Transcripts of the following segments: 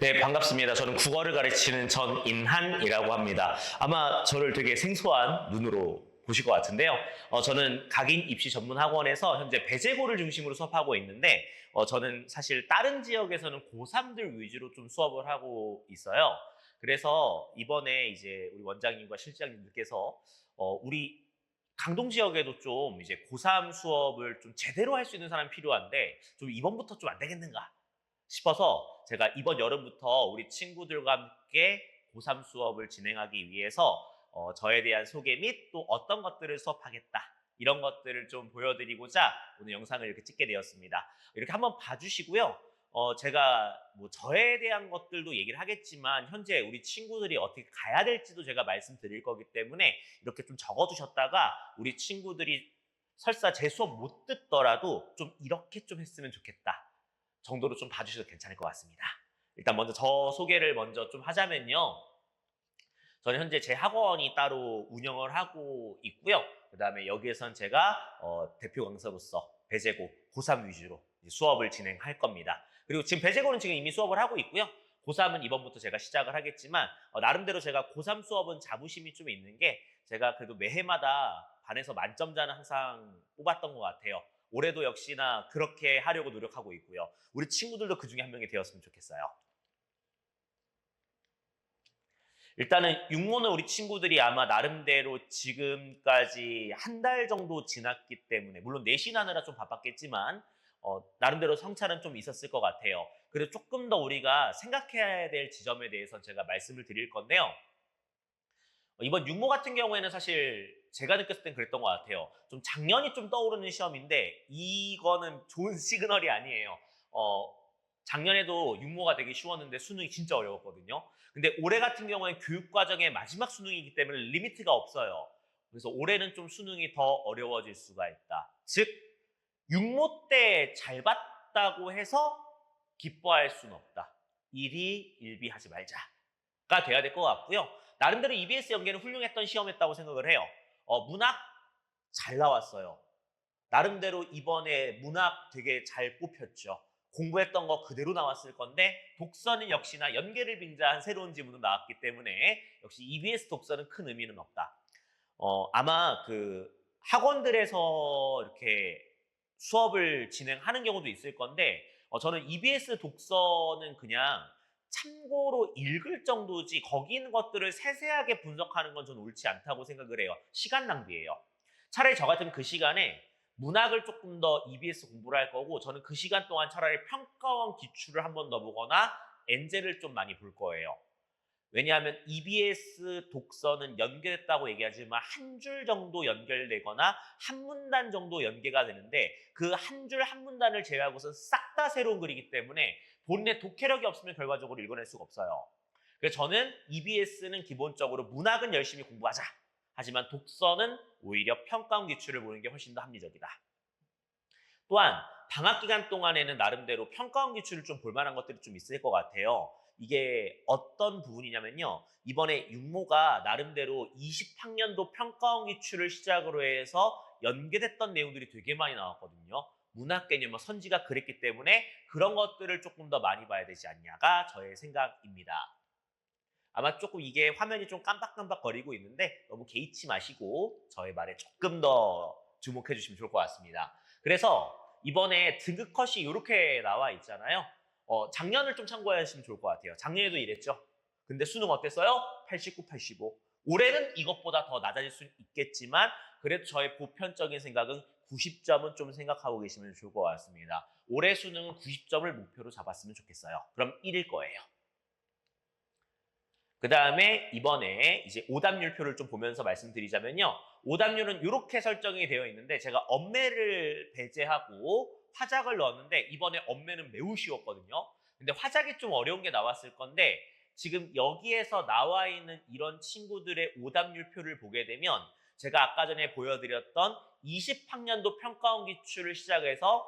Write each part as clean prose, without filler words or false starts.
네, 반갑습니다. 저는 국어를 가르치는 전인한이라고 합니다. 아마 저를 되게 생소한 눈으로 보실 것 같은데요. 저는 각인 입시 전문 학원에서 현재 배재고를 중심으로 수업하고 있는데, 저는 사실 다른 지역에서는 고3들 위주로 좀 수업을 하고 있어요. 그래서 이번에 이제 우리 원장님과 실장님들께서 우리 강동 지역에도 좀 이제 고3 수업을 좀 제대로 할 수 있는 사람이 필요한데, 좀 이번부터 좀 안 되겠는가 싶어서 제가 이번 여름부터 우리 친구들과 함께 고3 수업을 진행하기 위해서 저에 대한 소개 및 또 어떤 것들을 수업하겠다, 이런 것들을 좀 보여드리고자 오늘 영상을 이렇게 찍게 되었습니다. 이렇게 한번 봐주시고요. 제가 뭐 저에 대한 것들도 얘기를 하겠지만 현재 우리 친구들이 어떻게 가야 될지도 제가 말씀드릴 거기 때문에 이렇게 좀 적어두셨다가 우리 친구들이 설사 제 수업 못 듣더라도 좀 이렇게 좀 했으면 좋겠다 정도로 좀 봐주셔도 괜찮을 것 같습니다. 일단 먼저 저 소개를 먼저 좀 하자면요. 저는 현재 제 학원이 따로 운영을 하고 있고요. 그다음에 여기에선 제가 대표 강사로서 배재고 고3 위주로 수업을 진행할 겁니다. 그리고 지금 배재고는 지금 이미 수업을 하고 있고요. 고3은 이번부터 제가 시작을 하겠지만 나름대로 제가 고3 수업은 자부심이 좀 있는 게 제가 그래도 매해마다 반에서 만점자는 항상 뽑았던 것 같아요. 올해도 역시나 그렇게 하려고 노력하고 있고요. 우리 친구들도 그 중에 한 명이 되었으면 좋겠어요. 일단은 육모는 우리 친구들이 아마 나름대로 지금까지 한 달 정도 지났기 때문에 물론 내신하느라 좀 바빴겠지만 나름대로 성찰은 좀 있었을 것 같아요. 그래서 조금 더 우리가 생각해야 될 지점에 대해서 제가 말씀을 드릴 건데요. 이번 육모 같은 경우에는 사실 제가 느꼈을 땐 그랬던 것 같아요. 좀 작년이 좀 떠오르는 시험인데 이거는 좋은 시그널이 아니에요. 작년에도 육모가 되게 쉬웠는데 수능이 진짜 어려웠거든요. 근데 올해 같은 경우에는 교육과정의 마지막 수능이기 때문에 리미트가 없어요. 그래서 올해는 좀 수능이 더 어려워질 수가 있다. 즉, 육모 때 잘 봤다고 해서 기뻐할 수는 없다. 일희 일비하지 말자가 돼야 될 것 같고요. 나름대로 EBS 연계는 훌륭했던 시험이었다고 생각을 해요. 문학 잘 나왔어요. 나름대로 이번에 문학 되게 잘 뽑혔죠. 공부했던 거 그대로 나왔을 건데 독서는 역시나 연계를 빙자한 새로운 지문으로 나왔기 때문에 역시 EBS 독서는 큰 의미는 없다. 아마 그 학원들에서 이렇게 수업을 진행하는 경우도 있을 건데 저는 EBS 독서는 그냥 참고로 읽을 정도지 거기 있는 것들을 세세하게 분석하는 건 저는 옳지 않다고 생각을 해요. 시간 낭비예요. 차라리 저 같으면 그 시간에 문학을 조금 더 EBS 공부를 할 거고 저는 그 시간 동안 차라리 평가원 기출을 한 번 더 보거나 엔제를 좀 많이 볼 거예요. 왜냐하면 EBS 독서는 연결했다고 얘기하지만 한 줄 정도 연결되거나 한 문단 정도 연계가 되는데 그 한 줄 한 문단을 제외하고서 싹 다 새로운 글이기 때문에 본인의 독해력이 없으면 결과적으로 읽어낼 수가 없어요. 그래서 저는 EBS는 기본적으로 문학은 열심히 공부하자. 하지만 독서는 오히려 평가원 기출을 보는 게 훨씬 더 합리적이다. 또한 방학 기간 동안에는 나름대로 평가원 기출을 좀 볼 만한 것들이 좀 있을 것 같아요. 이게 어떤 부분이냐면요. 이번에 육모가 나름대로 20학년도 평가원 기출을 시작으로 해서 연계됐던 내용들이 되게 많이 나왔거든요. 문학 개념, 선지가 그랬기 때문에 그런 것들을 조금 더 많이 봐야 되지 않냐가 저의 생각입니다. 아마 조금 이게 화면이 좀 깜빡깜빡 거리고 있는데 너무 개의치 마시고 저의 말에 조금 더 주목해 주시면 좋을 것 같습니다. 그래서 이번에 등급 컷이 이렇게 나와 있잖아요. 작년을 좀 참고하시면 좋을 것 같아요. 작년에도 이랬죠. 근데 수능 어땠어요? 89, 85. 올해는 이것보다 더 낮아질 수 있겠지만 그래도 저의 보편적인 생각은 90점은 좀 생각하고 계시면 좋을 것 같습니다. 올해 수능은 90점을 목표로 잡았으면 좋겠어요. 그럼 1일 거예요. 그 다음에 이번에 이제 오답률표를 좀 보면서 말씀드리자면요. 오답률은 이렇게 설정이 되어 있는데 제가 엄매를 배제하고 화작을 넣었는데 이번에 엄매는 매우 쉬웠거든요. 근데 화작이 좀 어려운 게 나왔을 건데 지금 여기에서 나와 있는 이런 친구들의 오답률표를 보게 되면 제가 아까 전에 보여드렸던 20학년도 평가원 기출을 시작해서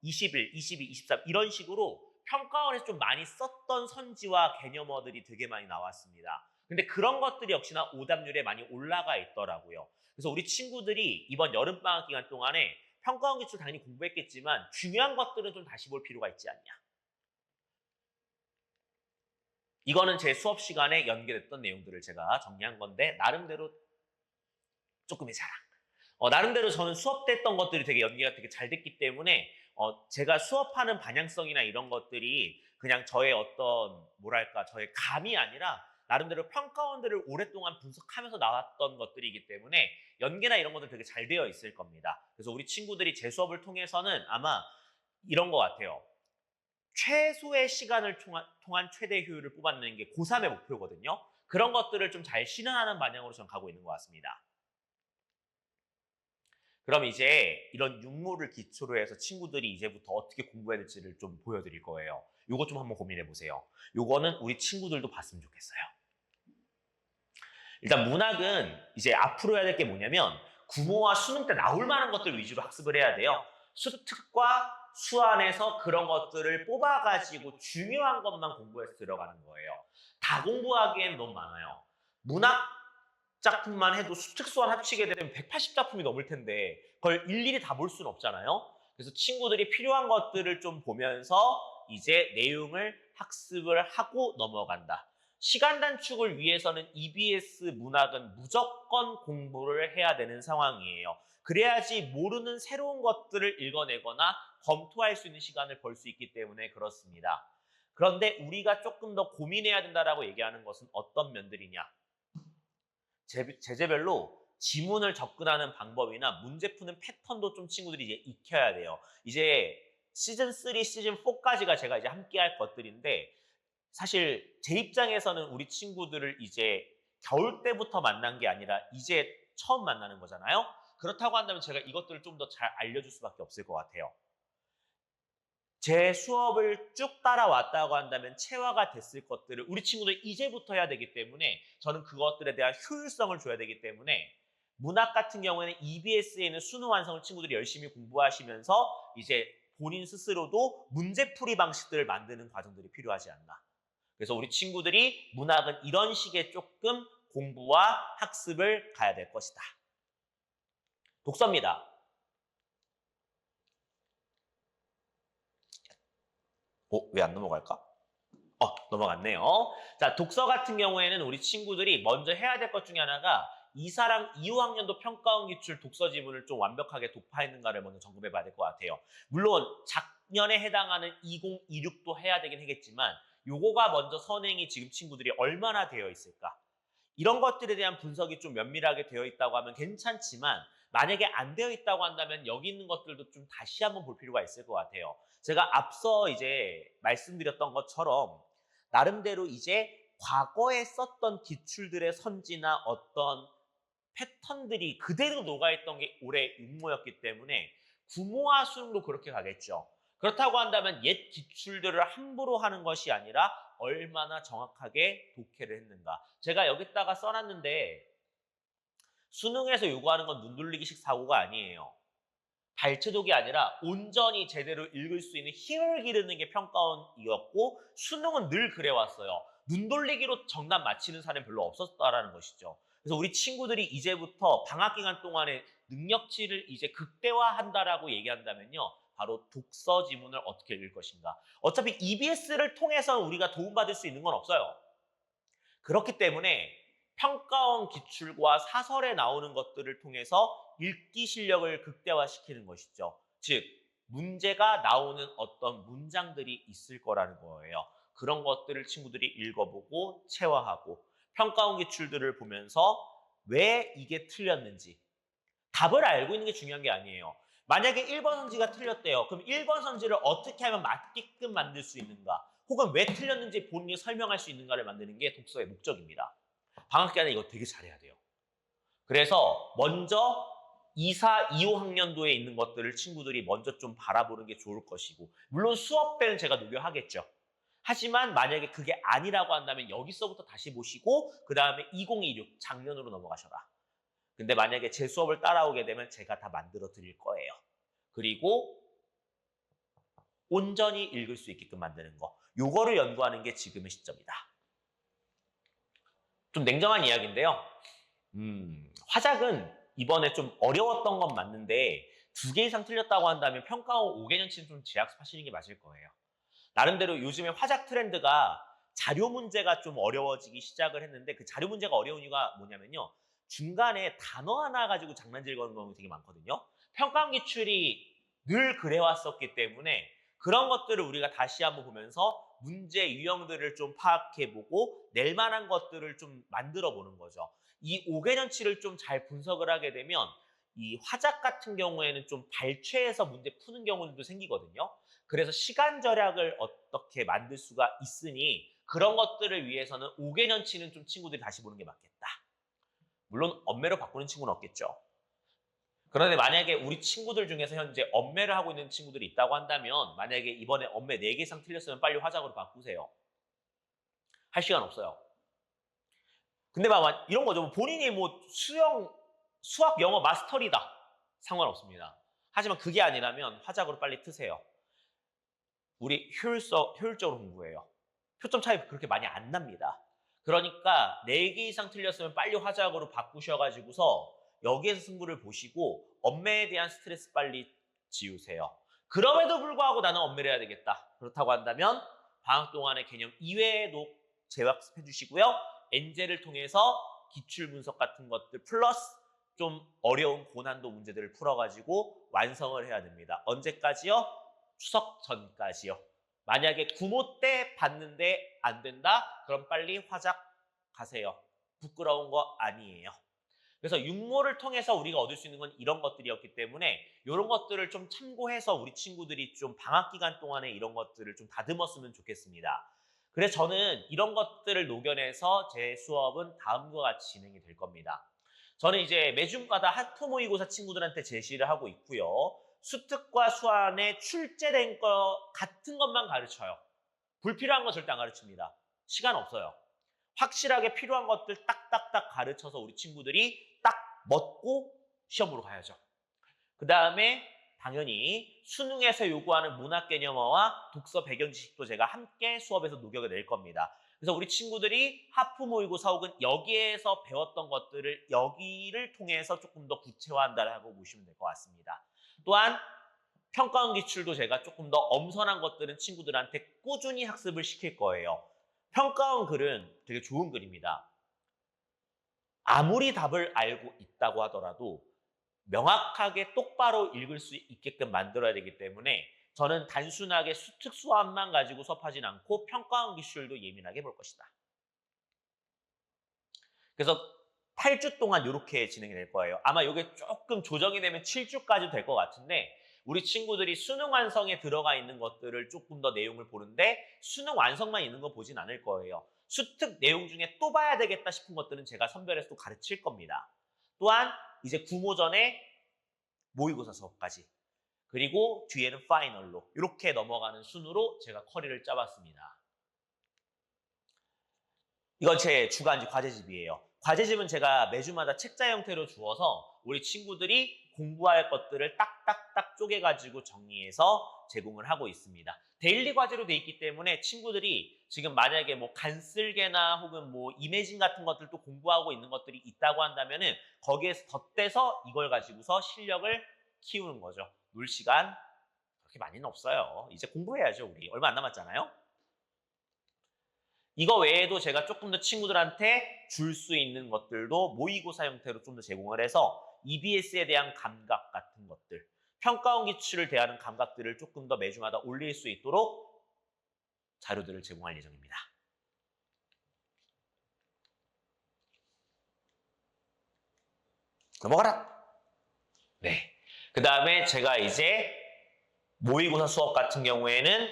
21, 22, 23 이런 식으로 평가원에서 좀 많이 썼던 선지와 개념어들이 되게 많이 나왔습니다. 근데 그런 것들이 역시나 오답률에 많이 올라가 있더라고요. 그래서 우리 친구들이 이번 여름방학 기간 동안에 평가원 기출 당연히 공부했겠지만 중요한 것들은 좀 다시 볼 필요가 있지 않냐. 이거는 제 수업 시간에 연계됐던 내용들을 제가 정리한 건데 나름대로 조금의 자랑. 나름대로 저는 수업 때 했던 것들이 되게 연계가 되게 잘 됐기 때문에 제가 수업하는 방향성이나 이런 것들이 그냥 저의 어떤 뭐랄까 저의 감이 아니라 나름대로 평가원들을 오랫동안 분석하면서 나왔던 것들이기 때문에 연계나 이런 것들 되게 잘 되어 있을 겁니다. 그래서 우리 친구들이 제 수업을 통해서는 아마 이런 것 같아요. 최소의 시간을 통한 최대 효율을 뽑아내는 게 고3의 목표거든요. 그런 것들을 좀 잘 실현하는 방향으로 저는 가고 있는 것 같습니다. 그럼 이제 이런 육모를 기초로 해서 친구들이 이제부터 어떻게 공부해야 될지를 좀 보여드릴 거예요. 요거 좀 한번 고민해 보세요. 요거는 우리 친구들도 봤으면 좋겠어요. 일단 문학은 이제 앞으로 해야 될 게 뭐냐면 구모와 수능 때 나올 만한 것들 위주로 학습을 해야 돼요. 수특과 수안에서 그런 것들을 뽑아가지고 중요한 것만 공부해서 들어가는 거예요. 다 공부하기엔 너무 많아요. 문학 작품만 해도 수특, 수안 합치게 되면 180작품이 넘을 텐데 그걸 일일이 다 볼 수는 없잖아요. 그래서 친구들이 필요한 것들을 좀 보면서 이제 내용을 학습을 하고 넘어간다. 시간 단축을 위해서는 EBS 문학은 무조건 공부를 해야 되는 상황이에요. 그래야지 모르는 새로운 것들을 읽어내거나 검토할 수 있는 시간을 벌 수 있기 때문에 그렇습니다. 그런데 우리가 조금 더 고민해야 된다라고 얘기하는 것은 어떤 면들이냐? 제재별로 지문을 접근하는 방법이나 문제 푸는 패턴도 좀 친구들이 이제 익혀야 돼요. 이제 시즌 3, 시즌 4까지가 제가 이제 함께 할 것들인데 사실 제 입장에서는 우리 친구들을 이제 겨울 때부터 만난 게 아니라 이제 처음 만나는 거잖아요. 그렇다고 한다면 제가 이것들을 좀 더 잘 알려줄 수밖에 없을 것 같아요. 제 수업을 쭉 따라왔다고 한다면 체화가 됐을 것들을 우리 친구들 이제부터 해야 되기 때문에 저는 그것들에 대한 효율성을 줘야 되기 때문에 문학 같은 경우에는 EBS에 있는 수능 완성을 친구들이 열심히 공부하시면서 이제 본인 스스로도 문제풀이 방식들을 만드는 과정들이 필요하지 않나. 그래서 우리 친구들이 문학은 이런 식의 조금 공부와 학습을 가야 될 것이다. 독서입니다. 왜 안 넘어갈까? 넘어갔네요. 자, 독서 같은 경우에는 우리 친구들이 먼저 해야 될 것 중에 하나가 이사랑 2호학년도 평가원 기출 독서 지문을 좀 완벽하게 독파했는가를 먼저 점검해 봐야 될 것 같아요. 물론 작년에 해당하는 2026도 해야 되긴 하겠지만 요거가 먼저 선행이 지금 친구들이 얼마나 되어 있을까? 이런 것들에 대한 분석이 좀 면밀하게 되어 있다고 하면 괜찮지만 만약에 안 되어 있다고 한다면 여기 있는 것들도 좀 다시 한번 볼 필요가 있을 것 같아요. 제가 앞서 이제 말씀드렸던 것처럼 나름대로 이제 과거에 썼던 기출들의 선지나 어떤 패턴들이 그대로 녹아있던 게 올해 육모였기 때문에 구모와 수능도 그렇게 가겠죠. 그렇다고 한다면 옛 기출들을 함부로 하는 것이 아니라 얼마나 정확하게 독해를 했는가. 제가 여기다가 써놨는데 수능에서 요구하는 건 눈돌리기식 사고가 아니에요. 발췌독이 아니라 온전히 제대로 읽을 수 있는 힘을 기르는 게 평가원이었고 수능은 늘 그래왔어요. 눈돌리기로 정답 맞히는 사람이 별로 없었다라는 것이죠. 그래서 우리 친구들이 이제부터 방학 기간 동안에 능력치를 이제 극대화한다라고 얘기한다면요. 바로 독서 지문을 어떻게 읽을 것인가. 어차피 EBS를 통해서 우리가 도움받을 수 있는 건 없어요. 그렇기 때문에 평가원 기출과 사설에 나오는 것들을 통해서 읽기 실력을 극대화시키는 것이죠. 즉, 문제가 나오는 어떤 문장들이 있을 거라는 거예요. 그런 것들을 친구들이 읽어보고 체화하고 평가원 기출들을 보면서 왜 이게 틀렸는지 답을 알고 있는 게 중요한 게 아니에요. 만약에 1번 선지가 틀렸대요. 그럼 1번 선지를 어떻게 하면 맞게끔 만들 수 있는가? 혹은 왜 틀렸는지 본인이 설명할 수 있는가를 만드는 게 독서의 목적입니다. 방학 기간에 이거 되게 잘해야 돼요. 그래서 먼저 2사, 2호학년도에 있는 것들을 친구들이 먼저 좀 바라보는 게 좋을 것이고 물론 수업 때는 제가 녹여하겠죠. 하지만 만약에 그게 아니라고 한다면 여기서부터 다시 보시고 그 다음에 2026 작년으로 넘어가셔라. 근데 만약에 제 수업을 따라오게 되면 제가 다 만들어 드릴 거예요. 그리고 온전히 읽을 수 있게끔 만드는 거. 요거를 연구하는 게 지금의 시점이다. 좀 냉정한 이야기인데요. 화작은 이번에 좀 어려웠던 건 맞는데 2개 이상 틀렸다고 한다면 평가원 5개년치는 좀 재학습하시는 게 맞을 거예요. 나름대로 요즘에 화작 트렌드가 자료 문제가 좀 어려워지기 시작을 했는데 그 자료 문제가 어려운 이유가 뭐냐면요. 중간에 단어 하나 가지고 장난질 거는 경우가 되게 많거든요. 평가원 기출이 늘 그래왔었기 때문에 그런 것들을 우리가 다시 한번 보면서 문제 유형들을 좀 파악해보고 낼 만한 것들을 좀 만들어 보는 거죠. 이 5개년치를 좀 잘 분석을 하게 되면 이 화작 같은 경우에는 좀 발췌해서 문제 푸는 경우도 생기거든요. 그래서 시간 절약을 어떻게 만들 수가 있으니 그런 것들을 위해서는 5개년치는 좀 친구들이 다시 보는 게 맞겠다. 물론 엄매로 바꾸는 친구는 없겠죠. 그런데 만약에 우리 친구들 중에서 현재 엄매를 하고 있는 친구들이 있다고 한다면 만약에 이번에 엄매 4개 이상 틀렸으면 빨리 화작으로 바꾸세요. 할 시간 없어요. 근데 막 이런 거죠. 본인이 뭐 수학, 영어 마스터리다. 상관없습니다. 하지만 그게 아니라면 화작으로 빨리 트세요. 우리 효율적으로 공부해요. 표점 차이 그렇게 많이 안 납니다. 그러니까 4개 이상 틀렸으면 빨리 화작으로 바꾸셔가지고서 여기에서 승부를 보시고 엄매에 대한 스트레스 빨리 지우세요. 그럼에도 불구하고 나는 엄매를 해야 되겠다. 그렇다고 한다면 방학 동안의 개념 이외에도 재학습해 주시고요. 엔젤을 통해서 기출 분석 같은 것들 플러스 좀 어려운 고난도 문제들을 풀어가지고 완성을 해야 됩니다. 언제까지요? 추석 전까지요. 만약에 구모 때 봤는데 안 된다? 그럼 빨리 화작 가세요. 부끄러운 거 아니에요. 그래서 육모를 통해서 우리가 얻을 수 있는 건 이런 것들이었기 때문에 이런 것들을 좀 참고해서 우리 친구들이 좀 방학 기간 동안에 이런 것들을 좀 다듬었으면 좋겠습니다. 그래서 저는 이런 것들을 녹여내서 제 수업은 다음과 같이 진행이 될 겁니다. 저는 이제 매주마다 하프 모의고사 친구들한테 제시를 하고 있고요. 수특과 수완에 출제된 거 같은 것만 가르쳐요. 불필요한 거 절대 안 가르칩니다. 시간 없어요. 확실하게 필요한 것들 딱딱딱 가르쳐서 우리 친구들이 딱 먹고 시험으로 가야죠. 그 다음에 당연히 수능에서 요구하는 문학 개념어와 독서 배경 지식도 제가 함께 수업에서 녹여낼 겁니다. 그래서 우리 친구들이 하프 모의고사 혹은 여기에서 배웠던 것들을 여기를 통해서 조금 더 구체화한다라고 보시면 될 것 같습니다. 또한 평가원 기출도 제가 조금 더 엄선한 것들은 친구들한테 꾸준히 학습을 시킬 거예요. 평가원 글은 되게 좋은 글입니다. 아무리 답을 알고 있다고 하더라도 명확하게 똑바로 읽을 수 있게끔 만들어야 되기 때문에 저는 단순하게 수특 수완만 가지고 수업하진 않고 평가원 기출도 예민하게 볼 것이다. 그래서 8주 동안 이렇게 진행이 될 거예요. 아마 이게 조금 조정이 되면 7주까지 될 것 같은데 우리 친구들이 수능 완성에 들어가 있는 것들을 조금 더 내용을 보는데 수능 완성만 있는 거 보진 않을 거예요. 수특 내용 중에 또 봐야 되겠다 싶은 것들은 제가 선별해서 또 가르칠 겁니다. 또한 이제 구모전에 모의고사 수업까지 그리고 뒤에는 파이널로 이렇게 넘어가는 순으로 제가 커리를 짜봤습니다. 이건 제 주간지 과제집이에요. 과제집은 제가 매주마다 책자 형태로 주어서 우리 친구들이 공부할 것들을 딱딱딱 쪼개가지고 정리해서 제공을 하고 있습니다. 데일리 과제로 돼 있기 때문에 친구들이 지금 만약에 뭐 간쓸개나 혹은 뭐 이매진 같은 것들도 공부하고 있는 것들이 있다고 한다면은 거기에서 덧대서 이걸 가지고서 실력을 키우는 거죠. 놀 시간 그렇게 많이는 없어요. 이제 공부해야죠, 우리. 얼마 안 남았잖아요. 이거 외에도 제가 조금 더 친구들한테 줄 수 있는 것들도 모의고사 형태로 좀 더 제공을 해서 EBS에 대한 감각 같은 것들, 평가원 기출을 대하는 감각들을 조금 더 매주마다 올릴 수 있도록 자료들을 제공할 예정입니다. 넘어가라. 네. 그 다음에 제가 이제 모의고사 수업 같은 경우에는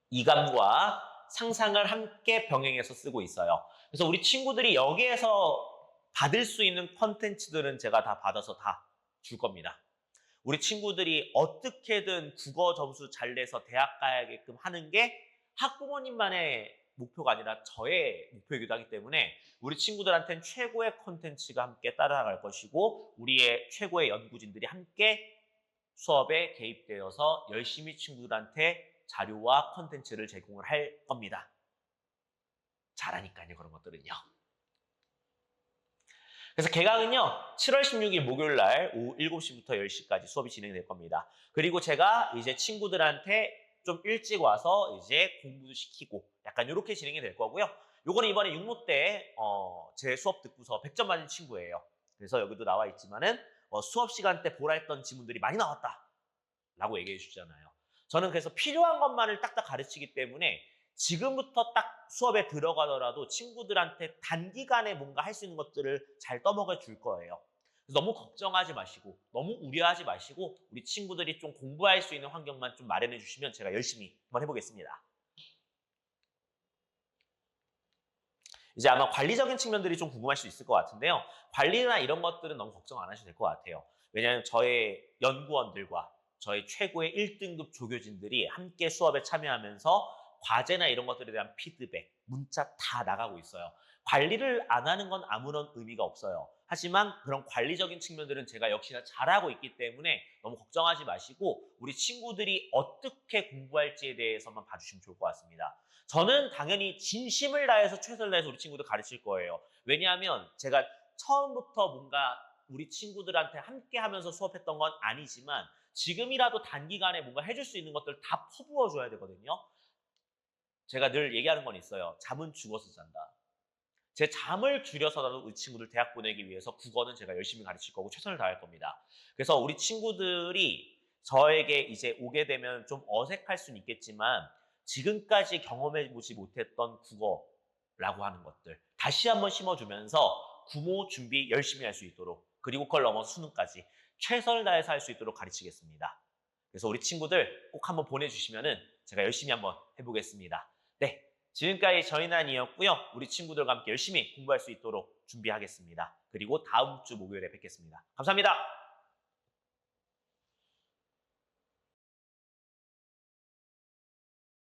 이감과 상상을 함께 병행해서 쓰고 있어요. 그래서 우리 친구들이 여기에서 받을 수 있는 컨텐츠들은 제가 다 받아서 다 줄 겁니다. 우리 친구들이 어떻게든 국어 점수 잘 내서 대학 가야게끔 하는 게 학부모님만의 목표가 아니라 저의 목표이기도 하기 때문에 우리 친구들한테는 최고의 컨텐츠가 함께 따라갈 것이고 우리의 최고의 연구진들이 함께 수업에 개입되어서 열심히 친구들한테 자료와 컨텐츠를 제공을 할 겁니다. 잘하니까요, 그런 것들은요. 그래서 개강은요, 7월 16일 목요일 날 오후 7시부터 10시까지 수업이 진행될 겁니다. 그리고 제가 이제 친구들한테 좀 일찍 와서 이제 공부도 시키고 약간 이렇게 진행이 될 거고요. 요거는 이번에 육모 때 제 수업 듣고서 100점 맞은 친구예요. 그래서 여기도 나와 있지만은 수업 시간 때 보라 했던 지문들이 많이 나왔다라고 얘기해 주잖아요. 저는 그래서 필요한 것만을 딱딱 가르치기 때문에 지금부터 딱 수업에 들어가더라도 친구들한테 단기간에 뭔가 할 수 있는 것들을 잘 떠먹여 줄 거예요. 그래서 너무 걱정하지 마시고 너무 우려하지 마시고 우리 친구들이 좀 공부할 수 있는 환경만 좀 마련해 주시면 제가 열심히 한번 해보겠습니다. 이제 아마 관리적인 측면들이 좀 궁금할 수 있을 것 같은데요. 관리나 이런 것들은 너무 걱정 안 하셔도 될 것 같아요. 왜냐하면 저의 연구원들과 저희 최고의 1등급 조교진들이 함께 수업에 참여하면서 과제나 이런 것들에 대한 피드백, 문자 다 나가고 있어요. 관리를 안 하는 건 아무런 의미가 없어요. 하지만 그런 관리적인 측면들은 제가 역시나 잘하고 있기 때문에 너무 걱정하지 마시고 우리 친구들이 어떻게 공부할지에 대해서만 봐주시면 좋을 것 같습니다. 저는 당연히 진심을 다해서 최선을 다해서 우리 친구들 가르칠 거예요. 왜냐하면 제가 처음부터 뭔가 우리 친구들한테 함께 하면서 수업했던 건 아니지만 지금이라도 단기간에 뭔가 해줄 수 있는 것들 다 퍼부어 줘야 되거든요. 제가 늘 얘기하는 건 있어요. 잠은 죽어서 잔다. 제 잠을 줄여서라도 우리 친구들 대학 보내기 위해서 국어는 제가 열심히 가르칠 거고 최선을 다할 겁니다. 그래서 우리 친구들이 저에게 이제 오게 되면 좀 어색할 수는 있겠지만 지금까지 경험해 보지 못했던 국어라고 하는 것들 다시 한번 심어주면서 구모 준비 열심히 할 수 있도록 그리고 그걸 넘어서 수능까지 최선을 다해서 할 수 있도록 가르치겠습니다. 그래서 우리 친구들 꼭 한번 보내주시면은 제가 열심히 한번 해보겠습니다. 네, 지금까지 저희난이었고요. 우리 친구들과 함께 열심히 공부할 수 있도록 준비하겠습니다. 그리고 다음 주 목요일에 뵙겠습니다. 감사합니다.